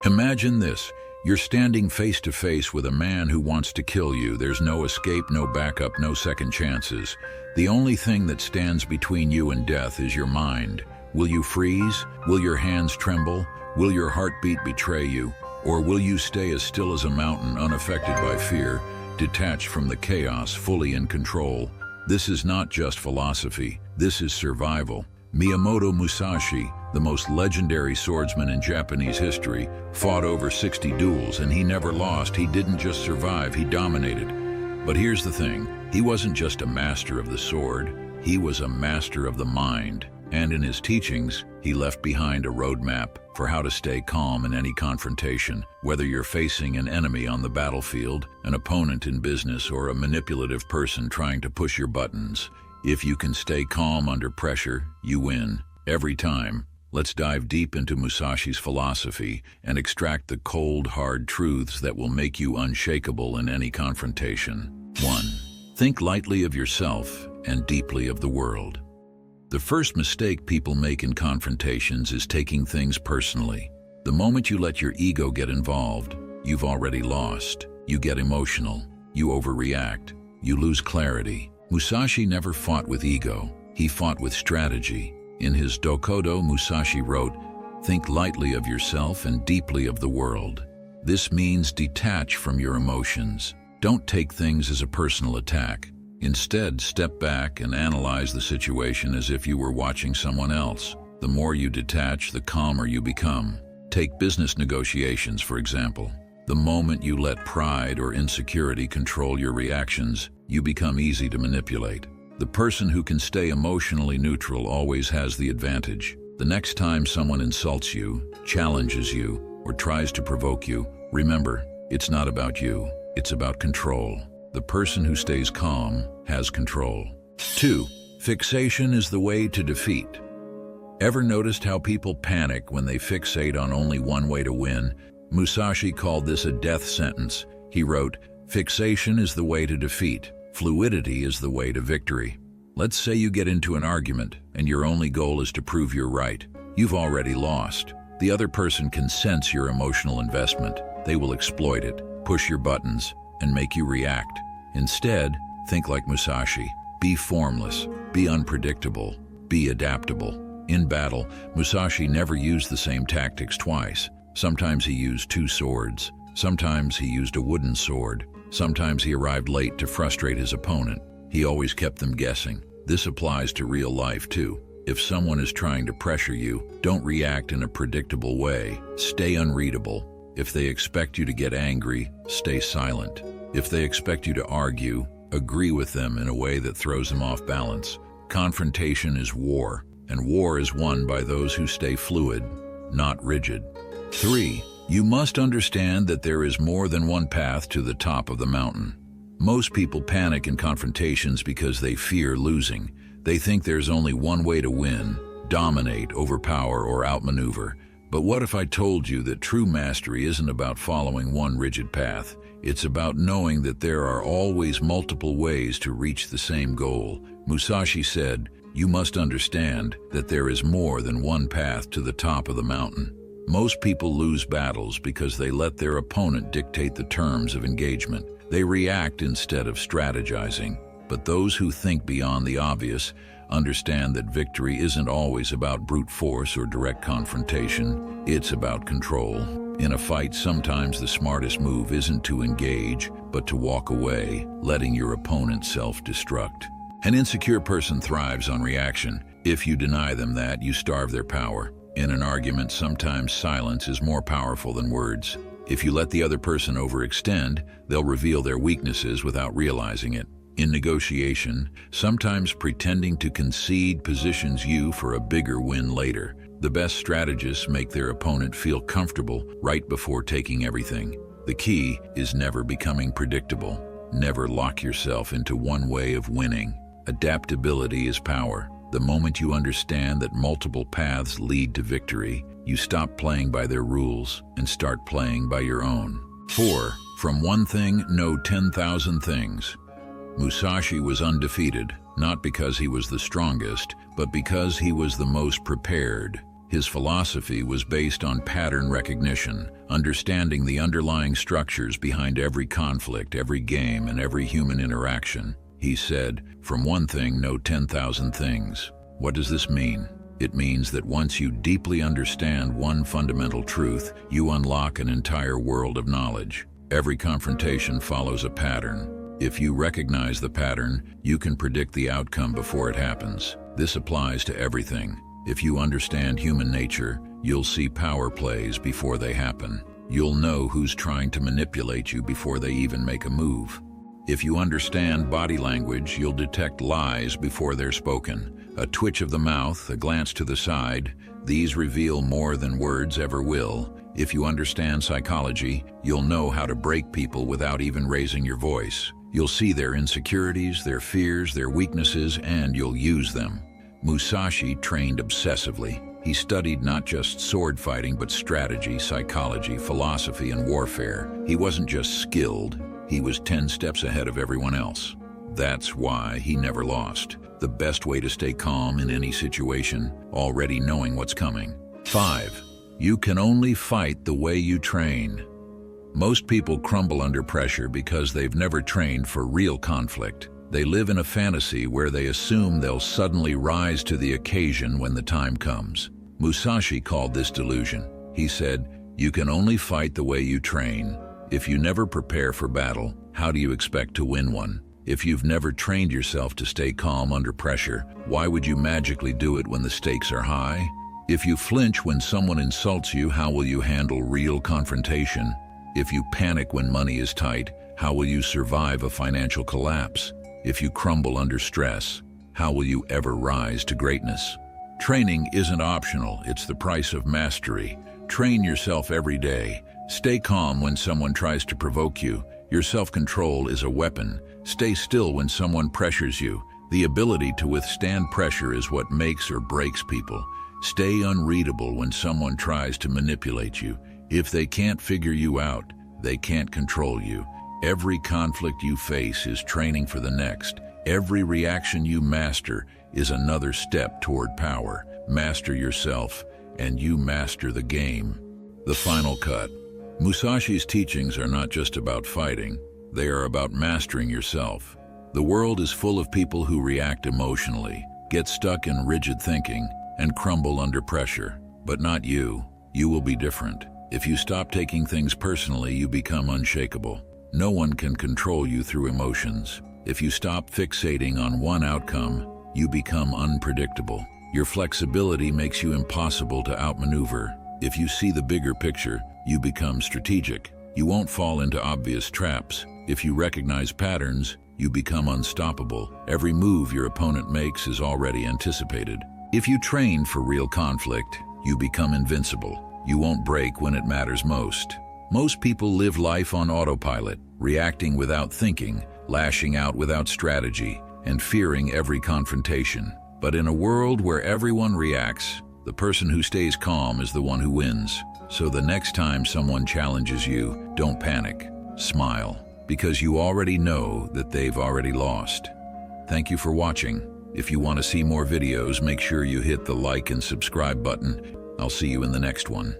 Imagine this. You're standing face to face with a man who wants to kill you. There's no escape, no backup, no second chances. The only thing that stands between you and death is your mind. Will you freeze? Will your hands tremble? Will your heartbeat betray you? Or will you stay as still as a mountain, unaffected by fear, detached from the chaos, fully in control? This is not just philosophy. This is survival. Miyamoto Musashi, the most legendary swordsman in Japanese history, fought over 60 duels, and he never lost. He didn't just survive, he dominated. But here's the thing, he wasn't just a master of the sword, he was a master of the mind. And in his teachings, he left behind a roadmap for how to stay calm in any confrontation, whether you're facing an enemy on the battlefield, an opponent in business, or a manipulative person trying to push your buttons. If you can stay calm under pressure, you win. Every time. Let's dive deep into Musashi's philosophy and extract the cold, hard truths that will make you unshakable in any confrontation. 1. Think lightly of yourself and deeply of the world. The first mistake people make in confrontations is taking things personally. The moment you let your ego get involved, you've already lost. You get emotional. You overreact. You lose clarity. Musashi never fought with ego. He fought with strategy. In his Dokudo, Musashi wrote, "Think lightly of yourself and deeply of the world." This means detach from your emotions. Don't take things as a personal attack. Instead, step back and analyze the situation as if you were watching someone else. The more you detach, the calmer you become. Take business negotiations, for example. The moment you let pride or insecurity control your reactions, you become easy to manipulate. The person who can stay emotionally neutral always has the advantage. The next time someone insults you, challenges you, or tries to provoke you, remember, it's not about you, it's about control. The person who stays calm has control. 2. Fixation is the way to defeat. Ever noticed how people panic when they fixate on only one way to win? Musashi called this a death sentence. He wrote, "Fixation is the way to defeat. Fluidity is the way to victory." Let's say you get into an argument and your only goal is to prove you're right. You've already lost. The other person can sense your emotional investment. They will exploit it, push your buttons, and make you react. Instead, think like Musashi. Be formless, be unpredictable, be adaptable. In battle, Musashi never used the same tactics twice. Sometimes he used 2 swords. Sometimes he used a wooden sword. Sometimes he arrived late to frustrate his opponent. He always kept them guessing. This applies to real life too. If someone is trying to pressure you, don't react in a predictable way. Stay unreadable. If they expect you to get angry, stay silent. If they expect you to argue, agree with them in a way that throws them off balance. Confrontation is war, and war is won by those who stay fluid, not rigid. 3. You must understand that there is more than one path to the top of the mountain. Most people panic in confrontations because they fear losing. They think there's only one way to win, dominate, overpower, or outmaneuver. But what if I told you that true mastery isn't about following one rigid path? It's about knowing that there are always multiple ways to reach the same goal. Musashi said, "You must understand that there is more than one path to the top of the mountain." Most people lose battles because they let their opponent dictate the terms of engagement. They react instead of strategizing. But those who think beyond the obvious understand that victory isn't always about brute force or direct confrontation. It's about control. In a fight, sometimes the smartest move isn't to engage, but to walk away, letting your opponent self-destruct. An insecure person thrives on reaction. If you deny them that, you starve their power. In an argument, sometimes silence is more powerful than words. If you let the other person overextend, they'll reveal their weaknesses without realizing it. In negotiation, sometimes pretending to concede positions you for a bigger win later. The best strategists make their opponent feel comfortable right before taking everything. The key is never becoming predictable. Never lock yourself into one way of winning. Adaptability is power. The moment you understand that multiple paths lead to victory, you stop playing by their rules and start playing by your own. 4. From one thing, know 10,000 things. Musashi was undefeated, not because he was the strongest, but because he was the most prepared. His philosophy was based on pattern recognition, understanding the underlying structures behind every conflict, every game, and every human interaction. He said, "From one thing, know 10,000 things." What does this mean? It means that once you deeply understand one fundamental truth, you unlock an entire world of knowledge. Every confrontation follows a pattern. If you recognize the pattern, you can predict the outcome before it happens. This applies to everything. If you understand human nature, you'll see power plays before they happen. You'll know who's trying to manipulate you before they even make a move. If you understand body language, you'll detect lies before they're spoken. A twitch of the mouth, a glance to the side, these reveal more than words ever will. If you understand psychology, you'll know how to break people without even raising your voice. You'll see their insecurities, their fears, their weaknesses, and you'll use them. Musashi trained obsessively. He studied not just sword fighting, but strategy, psychology, philosophy, and warfare. He wasn't just skilled, he was 10 steps ahead of everyone else. That's why he never lost. The best way to stay calm in any situation, already knowing what's coming. 5. You can only fight the way you train. Most people crumble under pressure because they've never trained for real conflict. They live in a fantasy where they assume they'll suddenly rise to the occasion when the time comes. Musashi called this delusion. He said, "You can only fight the way you train. If you never prepare for battle, how do you expect to win one? If you've never trained yourself to stay calm under pressure, why would you magically do it when the stakes are high? If you flinch when someone insults you, how will you handle real confrontation? If you panic when money is tight, how will you survive a financial collapse? If you crumble under stress, how will you ever rise to greatness?" Training isn't optional, it's the price of mastery. Train yourself every day. Stay calm when someone tries to provoke you. Your self-control is a weapon. Stay still when someone pressures you. The ability to withstand pressure is what makes or breaks people. Stay unreadable when someone tries to manipulate you. If they can't figure you out, they can't control you. Every conflict you face is training for the next. Every reaction you master is another step toward power. Master yourself, and you master the game. The final cut. Musashi's teachings are not just about fighting. They are about mastering yourself. The world is full of people who react emotionally, get stuck in rigid thinking, and crumble under pressure. But not you. You will be different. If you stop taking things personally, you become unshakable. No one can control you through emotions. If you stop fixating on one outcome, you become unpredictable. Your flexibility makes you impossible to outmaneuver. If you see the bigger picture, you become strategic. You won't fall into obvious traps. If you recognize patterns, you become unstoppable. Every move your opponent makes is already anticipated. If you train for real conflict, you become invincible. You won't break when it matters most. Most people live life on autopilot, reacting without thinking, lashing out without strategy, and fearing every confrontation. But in a world where everyone reacts, the person who stays calm is the one who wins. So the next time someone challenges you, don't panic. Smile, because you already know that they've already lost. Thank you for watching. If you want to see more videos, make sure you hit the like and subscribe button. I'll see you in the next one.